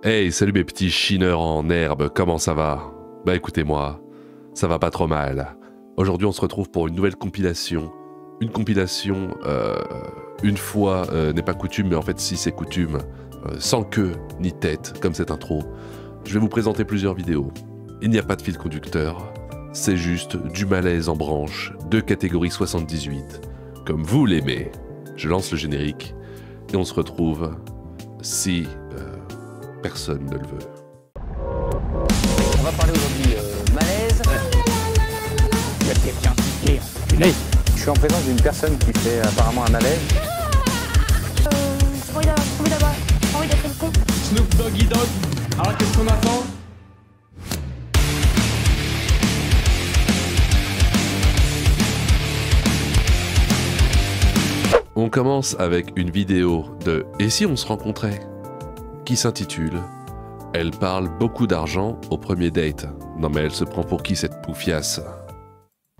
Hey, salut mes petits chineurs en herbe, comment ça va? Bah écoutez-moi, ça va pas trop mal. Aujourd'hui on se retrouve pour une nouvelle compilation. Une compilation, une fois n'est pas coutume, mais en fait si c'est coutume, sans queue ni tête, comme cette intro. Je vais vous présenter plusieurs vidéos. Il n'y a pas de fil conducteur, c'est juste du malaise en branche, de catégorie 78, comme vous l'aimez. Je lance le générique, et on se retrouve si personne ne le veut. On va parler aujourd'hui malaise. Il y a quelqu'un qui est enculé. Je suis en présence d'une personne qui fait apparemment un malaise. J'ai envie d'être une con. Snoop Doggy Dogg. Alors qu'est-ce qu'on attend? On commence avec une vidéo de « Et si on se rencontrait ?» qui s'intitule « Elle parle beaucoup d'argent au premier date ». Non mais elle se prend pour qui cette poufiasse?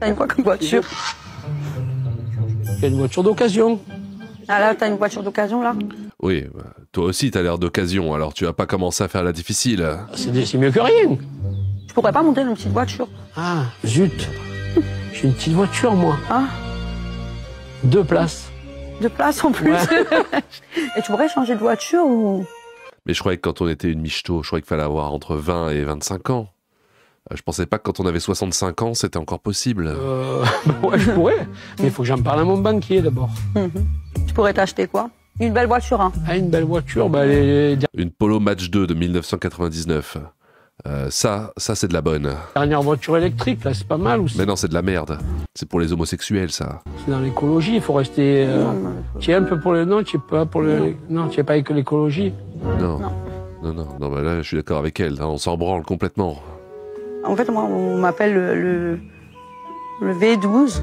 T'as une quoi comme voiture? Il y a une voiture d'occasion. Ah là, t'as une voiture d'occasion là? Oui, bah, toi aussi t'as l'air d'occasion, alors tu vas pas commencer à faire la difficile. C'est mieux que rien. Je pourrais pas monter dans une petite voiture. Ah, zut. J'ai une petite voiture, moi. Ah, 2 places. 2 places en plus. Ouais. Et tu pourrais changer de voiture ou? Mais je croyais que quand on était une michto, je croyais qu'il fallait avoir entre 20 et 25 ans. Je pensais pas que quand on avait 65 ans, c'était encore possible. Ouais, je pourrais. Mais il faut que j'en parle à mon banquier d'abord. Tu pourrais t'acheter quoi? Une belle voiture, hein? Ah, une belle voiture, bah Une Polo Match 2 de 1999. Ça c'est de la bonne. dernière voiture électrique, là, c'est pas mal ou Mais non, c'est de la merde. C'est pour les homosexuels, ça. c'est dans l'écologie, il faut rester... Tu es un peu pour le... Non, tu es pas pour le... Non, tu es pas avec l'écologie. Non. Non, bah là, je suis d'accord avec elle. Hein, on s'en branle complètement. En fait, moi, on m'appelle le V12.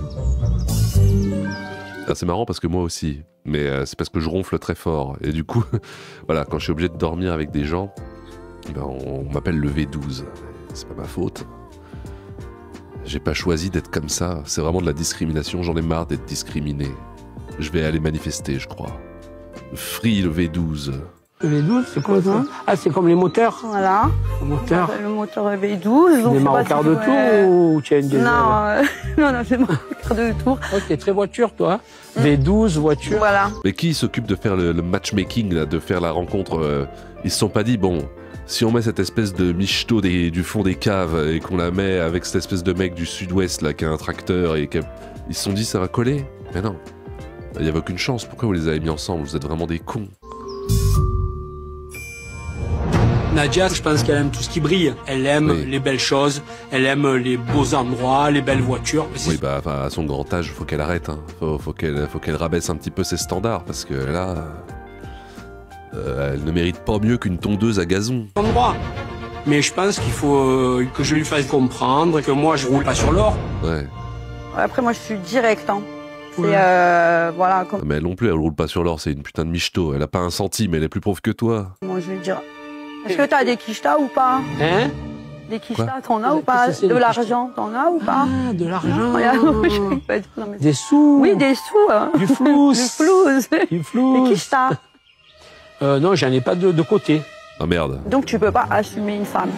Ah, c'est marrant parce que moi aussi. Mais c'est parce que je ronfle très fort. Et du coup, voilà, quand je suis obligé de dormir avec des gens, ben, on m'appelle le V12. C'est pas ma faute. J'ai pas choisi d'être comme ça. C'est vraiment de la discrimination. J'en ai marre d'être discriminé. Je vais aller manifester, je crois. Free le V12. Le V12, c'est quoi ça? Ah, c'est comme les moteurs. Voilà. Le moteur. Le moteur V12. Des marocards de tour ou tu as une diesel? Non, c'est marocards de tour. Oh, t'es très voiture, toi. V12, voiture. Voilà. Mais qui s'occupe de faire le matchmaking, là, de faire la rencontre Ils se sont pas dit, bon, si on met cette espèce de michto du fond des caves et qu'on la met avec cette espèce de mec du sud-ouest là qui a un tracteur et ils se sont dit ça va coller? Mais non, il n'y avait aucune chance. Pourquoi vous les avez mis ensemble? Vous êtes vraiment des cons. Nadia, je pense qu'elle aime tout ce qui brille. Elle aime Oui. les belles choses, elle aime les beaux endroits, les belles voitures. Oui, bah à son grand âge, faut qu'elle arrête. Hein. Faut qu'elle rabaisse un petit peu ses standards parce que là, elle ne mérite pas mieux qu'une tondeuse à gazon. Endroits. Mais je pense qu'il faut que je lui fasse comprendre que moi je roule pas sur l'or. Ouais. Après, moi, je suis direct, hein. C'est, voilà, Mais elle non plus, elle roule pas sur l'or. C'est une putain de michto. Elle a pas un centime. Elle est plus pauvre que toi. comment je vais dire. Est-ce que t'as des quichetas ou pas? Hein? Des quichetas, t'en as ou pas? Qu'est-ce que c'est, De des l'argent, t'en as ou pas? Ah, de l'argent. Je sais pas dire, non, mais- Des sous. Oui, des sous, hein. Du flous. Du flouze. Du Des flou. quichetas. Non, j'en ai pas de côté. Ah merde. Donc, tu peux pas assumer une femme.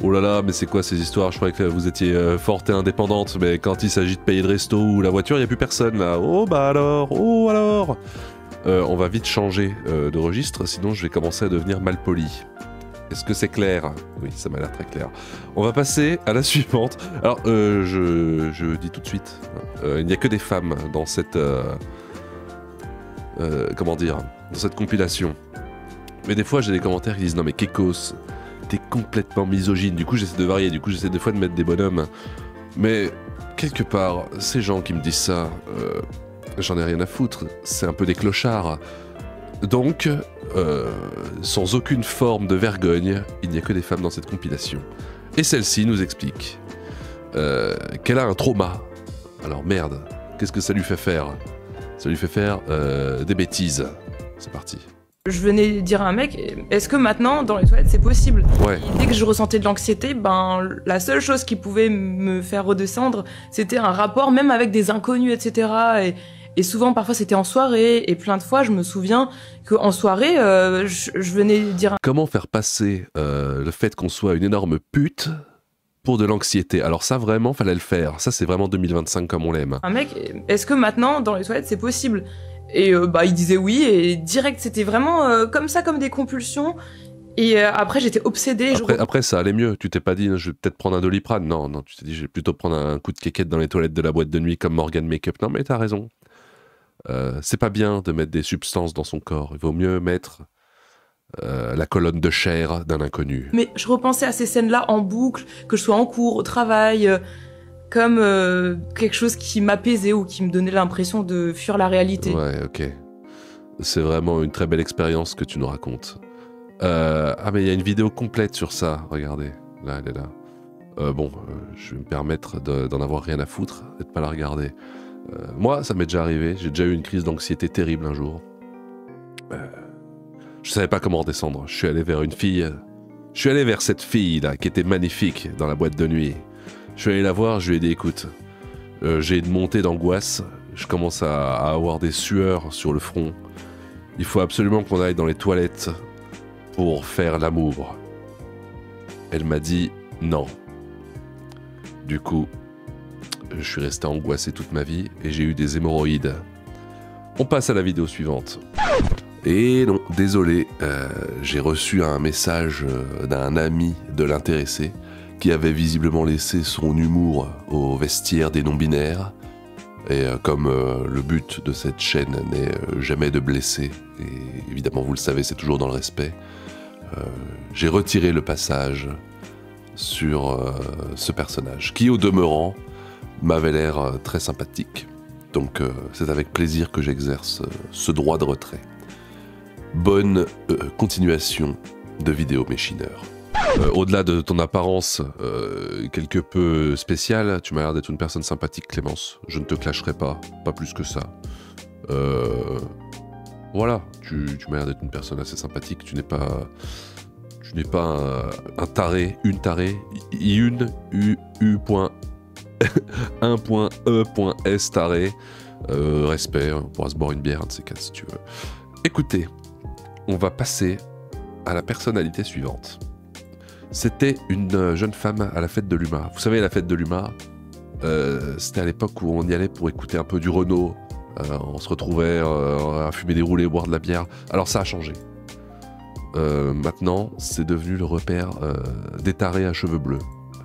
Oh là là, mais c'est quoi ces histoires? Je croyais que vous étiez forte et indépendante, mais quand il s'agit de payer le resto ou la voiture, il n'y a plus personne là. Oh bah alors, oh alors. On va vite changer de registre, sinon je vais commencer à devenir malpoli. Est-ce que c'est clair? Oui, ça m'a l'air très clair. On va passer à la suivante. Alors, je dis tout de suite, il n'y a que des femmes dans cette... comment dire? Dans cette compilation. Mais des fois, j'ai des commentaires qui disent « Non mais Kekos, t'es complètement misogyne. » Du coup, j'essaie de varier. Du coup, j'essaie des fois de mettre des bonhommes. Mais, quelque part, ces gens qui me disent ça... j'en ai rien à foutre, c'est un peu des clochards. Donc, sans aucune forme de vergogne, il n'y a que des femmes dans cette compilation. Et celle-ci nous explique qu'elle a un trauma. Alors merde, qu'est-ce que ça lui fait faire? Ça lui fait faire des bêtises. C'est parti. Je venais dire à un mec, est-ce que maintenant, dans les toilettes, c'est possible? Ouais. Et dès que je ressentais de l'anxiété, ben, la seule chose qui pouvait me faire redescendre, c'était un rapport, même avec des inconnus, etc. Et souvent, parfois, c'était en soirée. Et plein de fois, je me souviens qu'en soirée, je venais dire... Comment faire passer le fait qu'on soit une énorme pute pour de l'anxiété? Alors ça, vraiment, fallait le faire. Ça, c'est vraiment 2025 comme on l'aime. Un mec, est-ce que maintenant, dans les toilettes, c'est possible? Et il disait oui, et direct, c'était vraiment comme ça, comme des compulsions. Et après, j'étais obsédée. Après, ça allait mieux. Tu t'es pas dit, je vais peut-être prendre un Doliprane. Non, non, tu t'es dit, je vais plutôt prendre un coup de quéquette dans les toilettes de la boîte de nuit comme Morgan Makeup. Non, mais t'as raison. C'est pas bien de mettre des substances dans son corps. Il vaut mieux mettre la colonne de chair d'un inconnu. Mais je repensais à ces scènes-là en boucle, que je sois en cours, au travail, comme quelque chose qui m'apaisait ou qui me donnait l'impression de fuir la réalité. Ouais, ok. C'est vraiment une très belle expérience que tu nous racontes. Ah, mais il y a une vidéo complète sur ça. Regardez, là, elle est là. Je vais me permettre d'en avoir rien à foutre et de pas la regarder. Moi, ça m'est déjà arrivé. J'ai déjà eu une crise d'anxiété terrible un jour. Je savais pas comment redescendre. Je suis allé vers une fille. Je suis allé vers cette fille là qui était magnifique dans la boîte de nuit. Je suis allé la voir. Je lui ai dit écoute, j'ai une montée d'angoisse. Je commence à avoir des sueurs sur le front. Il faut absolument qu'on aille dans les toilettes pour faire l'amour. Elle m'a dit non. Du coup, je suis resté angoissé toute ma vie et j'ai eu des hémorroïdes. On passe à la vidéo suivante. Et non, désolé, j'ai reçu un message d'un ami de l'intéressé qui avait visiblement laissé son humour au vestiaire des non-binaires. Et comme le but de cette chaîne n'est jamais de blesser, et évidemment vous le savez, c'est toujours dans le respect, j'ai retiré le passage sur ce personnage, qui au demeurant m'avait l'air très sympathique. Donc c'est avec plaisir que j'exerce ce droit de retrait. Bonne continuation de vidéo méchineur. Au-delà de ton apparence quelque peu spéciale, tu m'as l'air d'être une personne sympathique, Clémence. Je ne te clasherai pas plus que ça. Voilà, tu m'as l'air d'être une personne assez sympathique. Tu n'es pas un taré, une tarée, .1.E.S taré. Respect, on pourra se boire une bière, un de ces cas si tu veux. Écoutez, on va passer à la personnalité suivante. C'était une jeune femme à la fête de l'UMA. Vous savez, la fête de l'UMA, c'était à l'époque où on y allait pour écouter un peu du Renaud. On se retrouvait à fumer des roulés, boire de la bière. Alors ça a changé. Maintenant, c'est devenu le repère des tarés à cheveux bleus.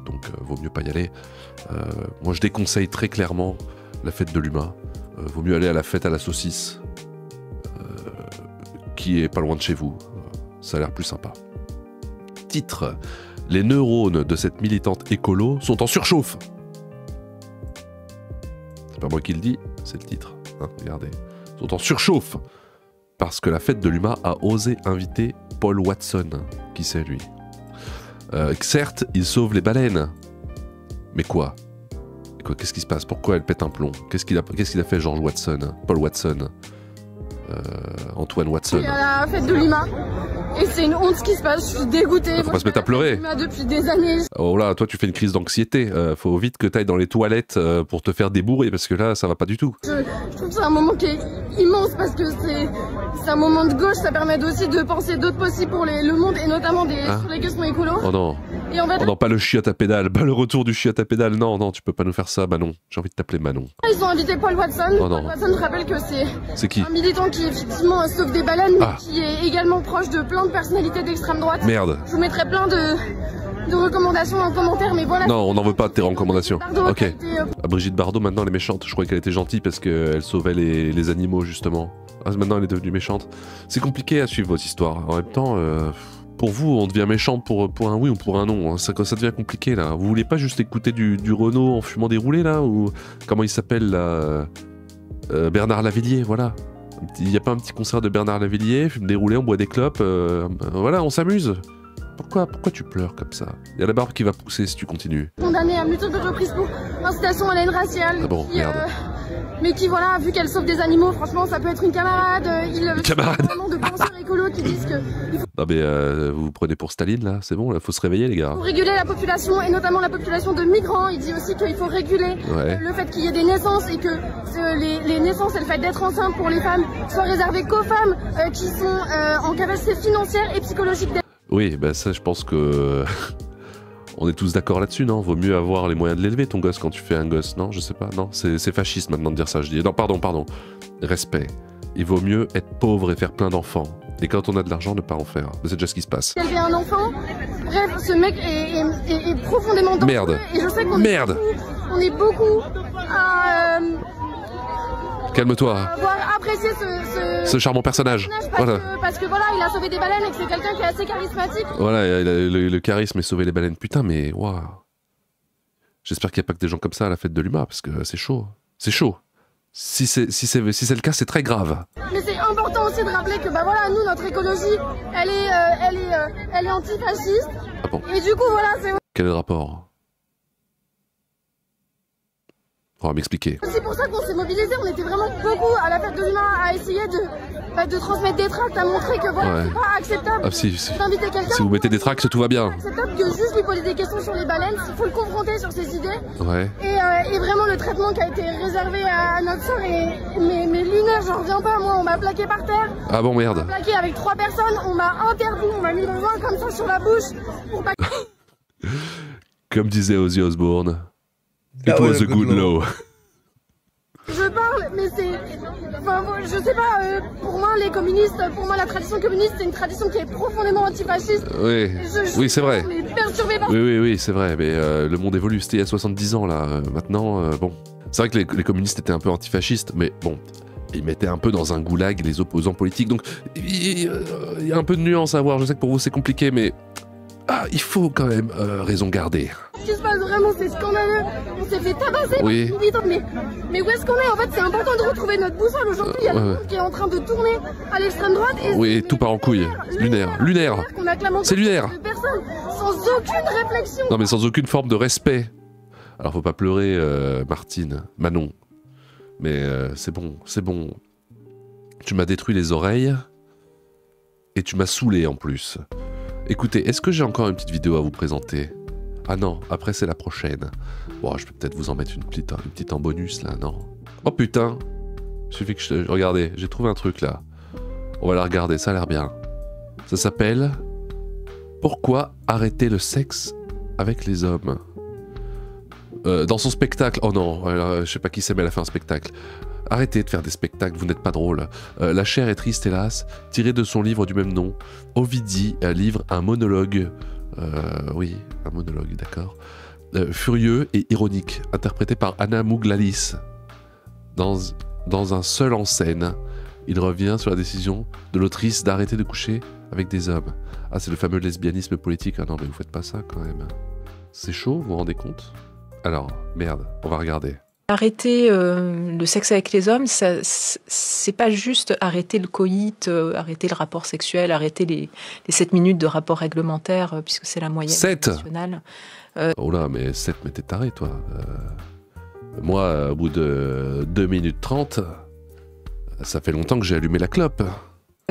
Donc, vaut mieux pas y aller. Moi, je déconseille très clairement la fête de l'UMA. Vaut mieux aller à la fête à la saucisse, qui est pas loin de chez vous. Ça a l'air plus sympa. Titre: les neurones de cette militante écolo sont en surchauffe. C'est pas moi qui le dis, c'est le titre. Hein, regardez. Ils sont en surchauffe parce que la fête de l'UMA a osé inviter Paul Watson. Qui c'est lui? Certes, il sauve les baleines. Mais quoi? Qu'est-ce qui se passe? Pourquoi elle pète un plomb? Qu'est-ce qu'il a fait George Watson? Paul Watson? Antoine Watson. Il y a la fête de l'UMA et c'est une honte ce qui se passe, je suis dégoûtée. Faut pas se mettre à pleurer. Depuis des années. Oh là, toi tu fais une crise d'anxiété. Faut vite que t'ailles dans les toilettes pour te faire débourrer parce que là ça va pas du tout. Je trouve que c'est un moment qui est immense parce que c'est un moment de gauche, ça permet aussi de penser d'autres possibles pour le monde et notamment sur les questions écolo. Oh non. Et en fait, oh non, pas le chiotte à pédale, pas le retour du chiotte à pédale. Non, non, tu peux pas nous faire ça, Manon. J'ai envie de t'appeler Manon. Ils ont invité Paul Watson. Oh non. Paul Watson, je rappelle que c'est qui? Un militant qui effectivement sauve des baleines, mais qui est également proche de plein de personnalités d'extrême droite. Merde. Je vous mettrai plein de recommandations en commentaire, mais voilà. Non, on n'en veut pas de tes recommandations. Bardot, ok. Brigitte Bardot, maintenant elle est méchante. Je croyais qu'elle était gentille parce qu'elle sauvait les animaux, justement. Ah, maintenant elle est devenue méchante. C'est compliqué à suivre votre histoire. En même temps, pour vous, on devient méchant pour un oui ou pour un non. Ça devient compliqué là. Vous voulez pas juste écouter du Renaud en fumant des roulés là? Ou comment il s'appelle là? Bernard Lavillier, voilà. Il n'y a pas un petit concert de Bernard Lavillier, fume des roulés, on boit des clopes, voilà, on s'amuse. Pourquoi tu pleures comme ça? Il y a la barbe qui va pousser si tu continues. Condamnée à multiples reprises pour incitation à la haine raciale. Ah bon, merde. Mais qui, voilà, vu qu'elle sauve des animaux, franchement, ça peut être une camarade. Une camarade. Vraiment de penseurs écolos qui disent qu'il Non mais vous vous prenez pour Staline là, c'est bon, il faut se réveiller les gars. faut réguler la population et notamment la population de migrants. Il dit aussi qu'il faut réguler le fait qu'il y ait des naissances et que les naissances et le fait d'être enceinte pour les femmes soient réservées qu'aux femmes qui sont en capacité financière et psychologique. Oui, bah ça je pense que on est tous d'accord là-dessus, non? Vaut mieux avoir les moyens de l'élever ton gosse quand tu fais un gosse, non? Je sais pas, non, c'est fasciste maintenant de dire ça, je dis. Non, pardon. Respect. Il vaut mieux être pauvre et faire plein d'enfants. Et quand on a de l'argent, ne pas en faire. C'est déjà ce qui se passe. Élever un enfant, bref, ce mec est profondément dangereux. Merde. Et je sais qu'on est beaucoup à Calme-toi. avoir apprécié Ce charmant personnage. Parce que voilà, il a sauvé des baleines et que c'est quelqu'un qui est assez charismatique. Voilà, le charisme et sauver les baleines. Putain, mais waouh. J'espère qu'il n'y a pas que des gens comme ça à la fête de l'UMA, parce que c'est chaud. C'est chaud. Si c'est le cas, c'est très grave. Mais c'est important aussi de rappeler que bah voilà, nous, notre écologie, elle est antifasciste. Ah bon. Et du coup, voilà, c'est Quel est le rapport? On va m'expliquer. aussi pour ça qu'on s'est mobilisés. On était vraiment beaucoup à la fête de l'UMA à essayer de transmettre des tracts, à montrer que voilà, c'est pas acceptable d'inviter quelqu'un. Si vous mettez des tracts, tout va bien. C'est acceptable que juste lui poser des questions sur les baleines, il faut le confronter sur ses idées. Ouais. Et vraiment le traitement qui a été réservé à notre soeur mais lunaire, j'en reviens pas. Moi, on m'a plaqué par terre. Ah bon, merde. On m'a plaqué avec 3 personnes, on m'a interdit, on m'a mis le vin comme ça sur la bouche pour pas. Comme disait Ozzy Osbourne. It was a good law. Je parle, mais c'est... Enfin, je sais pas, pour moi, les communistes, pour moi, la tradition communiste, c'est une tradition qui est profondément antifasciste. Oui, oui c'est vrai. On est perturbé par... Oui, c'est vrai, mais le monde évolue. C'était il y a 70 ans, là. Maintenant, bon... C'est vrai que les communistes étaient un peu antifascistes, mais bon... Ils mettaient un peu dans un goulag les opposants politiques, donc il y a un peu de nuance à avoir. Je sais que pour vous, c'est compliqué, mais... Ah, il faut quand même raison garder. Ce qui se passe vraiment, c'est scandaleux. On s'est fait tabasser par les militants. Mais où est-ce qu'on est? En fait, c'est important de retrouver notre boussole. Aujourd'hui, il y a le monde qui est en train de tourner à l'extrême droite. Et oui, tout part en couille. Lunaire. C'est lunaire. Personne, sans aucune réflexion. Non, mais sans aucune forme de respect. Alors, faut pas pleurer, Manon. Mais c'est bon. Tu m'as détruit les oreilles. Et tu m'as saoulé en plus. Écoutez, est-ce que j'ai encore une petite vidéo à vous présenter? Ah non, après c'est la prochaine. Bon, je peux peut-être vous en mettre une petite en bonus là, non? Oh putain! Il suffit que regardez, j'ai trouvé un truc là. On va la regarder, ça a l'air bien. Ça s'appelle Pourquoi arrêter le sexe avec les hommes? Dans son spectacle... Oh non, je sais pas qui c'est, mais elle a fait un spectacle. Arrêtez de faire des spectacles, vous n'êtes pas drôle. La chair est triste, hélas. Tiré de son livre du même nom, Ovidie livre un monologue. Oui, un monologue, d'accord. Furieux et ironique, interprété par Anna Mouglalis. Dans un seul en scène, il revient sur la décision de l'autrice d'arrêter de coucher avec des hommes. Ah, c'est le fameux lesbianisme politique. Ah non, mais vous faites pas ça quand même. C'est chaud, vous vous rendez compte? Alors, merde, on va regarder. Arrêter le sexe avec les hommes, c'est pas juste arrêter le coït, arrêter le rapport sexuel, arrêter les 7 minutes de rapport réglementaire, puisque c'est la moyenne 7 nationale. Oh là, mais 7, mais t'es taré, toi. Moi, au bout de 2 minutes 30, ça fait longtemps que j'ai allumé la clope.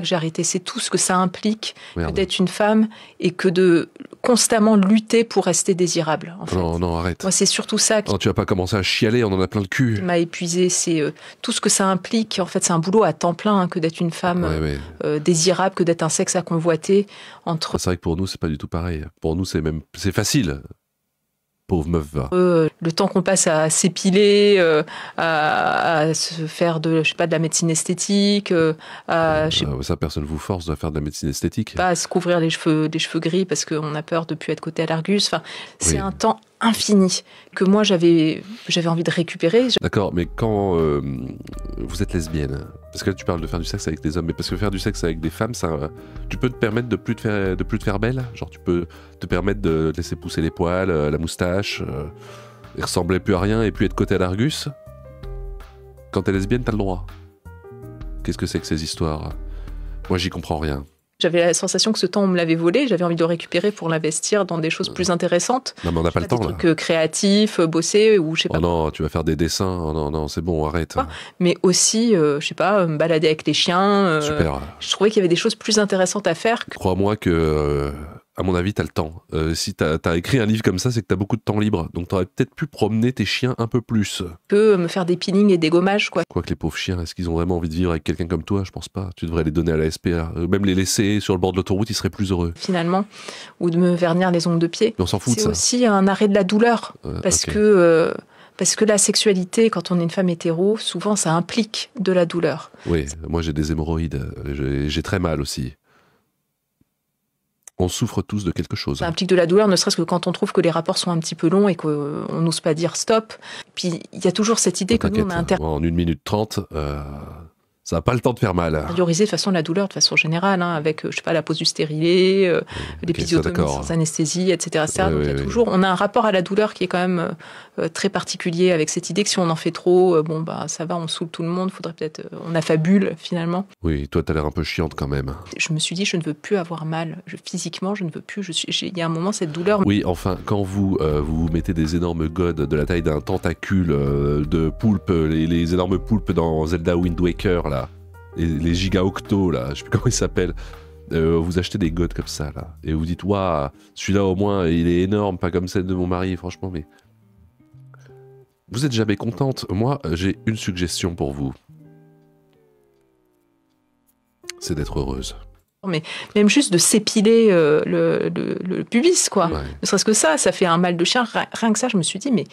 J'ai arrêté, c'est tout ce que ça implique que d'être une femme et que de constamment lutter pour rester désirable. En fait. Non, arrête. Moi, c'est surtout ça qui tu vas pas commencer à chialer, on en a plein le cul. M'a épuisé, c'est tout ce que ça implique. En fait, c'est un boulot à temps plein que d'être une femme désirable, que d'être un sexe à convoiter. C'est vrai que pour nous, c'est pas du tout pareil. Pour nous, c'est facile. Pauvre meuf va. Le temps qu'on passe à s'épiler, à se faire de la médecine esthétique, ça, personne vous force de faire de la médecine esthétique. Pas à se couvrir les cheveux gris parce qu'on a peur de plus être côté à l'Argus. Enfin, c'est un temps infini que moi j'avais envie de récupérer. D'accord, mais quand vous êtes lesbienne, parce que là tu parles de faire du sexe avec des hommes, mais parce que faire du sexe avec des femmes, tu peux te permettre de plus te faire belle, genre tu peux te permettre de laisser pousser les poils, la moustache, et ressembler plus à rien et puis être côté à l'Argus. Quand t'es lesbienne, t'as le droit. Qu'est-ce que c'est que ces histoires? Moi j'y comprends rien. J'avais la sensation que ce temps, on me l'avait volé. J'avais envie de le récupérer pour l'investir dans des choses plus intéressantes. Non, mais on n'a pas le temps, des là. trucs créatifs, bosser, ou je sais pas. Oh non, tu vas faire des dessins. Oh non, non, c'est bon, arrête. Mais aussi, je sais pas, me balader avec les chiens. Super. Je trouvais qu'il y avait des choses plus intéressantes à faire. Crois-moi que, à mon avis, t'as le temps. Si t'as écrit un livre comme ça, c'est que t'as beaucoup de temps libre. Donc t'aurais peut-être pu promener tes chiens un peu plus. Que me faire des peelings et des gommages, quoi. Quoique les pauvres chiens, est-ce qu'ils ont vraiment envie de vivre avec quelqu'un comme toi? Je pense pas. Tu devrais les donner à la SPA. Même les laisser sur le bord de l'autoroute, ils seraient plus heureux. Finalement, ou de me vernir les ongles de pied. Mais on s'en fout de ça. C'est aussi un arrêt de la douleur. Parce que la sexualité, quand on est une femme hétéro, souvent ça implique de la douleur. Oui, moi j'ai des hémorroïdes. J'ai très mal aussi. On souffre tous de quelque chose. Ça implique de la douleur, ne serait-ce que quand on trouve que les rapports sont un petit peu longs et qu'on n'ose pas dire stop. Puis il y a toujours cette idée que nous, on a en 1 minute 30, ça n'a pas le temps de faire mal. Intérioriser de façon la douleur de façon générale, hein, avec, je sais pas, la pose du stérilet, l'épisiotomie sans anesthésie, etc. Donc il y a toujours, on a un rapport à la douleur qui est quand même très particulier, avec cette idée que si on en fait trop, bon bah ça va, on saoule tout le monde, faudrait peut-être, on affabule finalement. Oui, toi t'as l'air un peu chiante quand même. Je me suis dit, je ne veux plus avoir mal, physiquement je ne veux plus, il y a un moment cette douleur. Oui, enfin, quand vous mettez des énormes godes de la taille d'un tentacule de poulpe, les énormes poulpes dans Zelda Wind Waker là, les giga-octos là, je sais plus comment ils s'appellent, vous achetez des godes comme ça là, et vous dites, waouh, celui-là au moins il est énorme, pas comme celle de mon mari, franchement, mais... Vous êtes jamais contente. Moi, j'ai une suggestion pour vous. C'est d'être heureuse. Mais même juste de s'épiler le pubis, quoi. Ouais. Ne serait-ce que ça fait un mal de chien. Rien que ça, je me suis dit, mais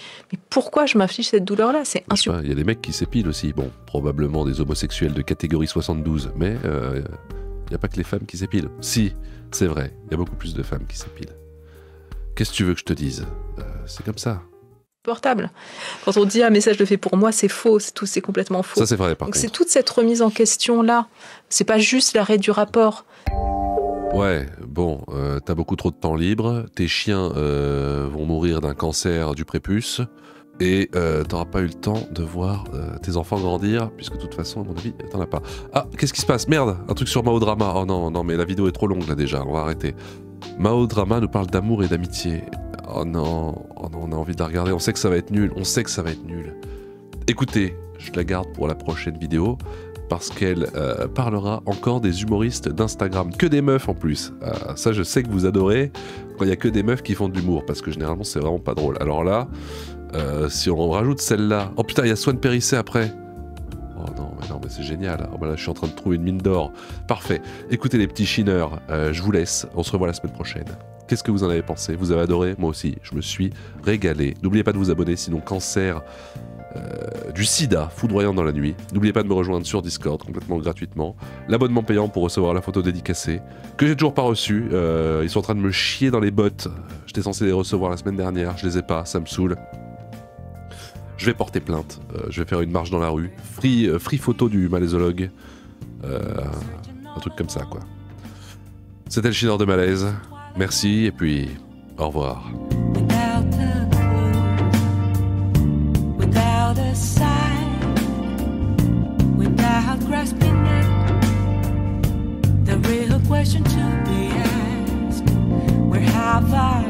pourquoi je m'affiche cette douleur-là? C'est insupportable. Il y a des mecs qui s'épilent aussi. Bon, probablement des homosexuels de catégorie 72, mais il n'y a pas que les femmes qui s'épilent. Si, c'est vrai, il y a beaucoup plus de femmes qui s'épilent. Qu'est-ce que tu veux que je te dise? C'est comme ça. Portable. Quand on dit un message de fait pour moi, c'est faux, c'est complètement faux. Ça c'est vrai par contre. C'est toute cette remise en question là. C'est pas juste l'arrêt du rapport. Ouais, bon, t'as beaucoup trop de temps libre, tes chiens vont mourir d'un cancer du prépuce, et t'auras pas eu le temps de voir tes enfants grandir, puisque de toute façon, à mon avis, t'en as pas. Ah, qu'est-ce qui se passe? Merde, un truc sur Mao Drama. Oh non, non, mais la vidéo est trop longue là déjà, on va arrêter. Mao Drama nous parle d'amour et d'amitié. Oh non, on a envie de la regarder, on sait que ça va être nul, Écoutez, je la garde pour la prochaine vidéo, parce qu'elle parlera encore des humoristes d'Instagram, que des meufs en plus. Ça je sais que vous adorez, quand il n'y a que des meufs qui font de l'humour, parce que généralement c'est vraiment pas drôle. Alors là, si on rajoute celle-là... Oh putain, il y a Swan Périssé après. Oh non, mais c'est génial. Oh, bah là, je suis en train de trouver une mine d'or. Parfait. Écoutez les petits chineurs, je vous laisse, on se revoit la semaine prochaine. Qu'est-ce que vous en avez pensé? Vous avez adoré? Moi aussi, je me suis régalé. N'oubliez pas de vous abonner, sinon cancer du sida foudroyant dans la nuit. N'oubliez pas de me rejoindre sur Discord, complètement gratuitement. L'abonnement payant pour recevoir la photo dédicacée, que j'ai toujours pas reçue. Ils sont en train de me chier dans les bottes. J'étais censé les recevoir la semaine dernière, je les ai pas, ça me saoule. Je vais porter plainte, je vais faire une marche dans la rue. Free photo du malaisologue. Un truc comme ça, quoi. C'était le chineur de malaise. Merci et puis au revoir. Without a sign, without grasping it, the real question to be asked, where have I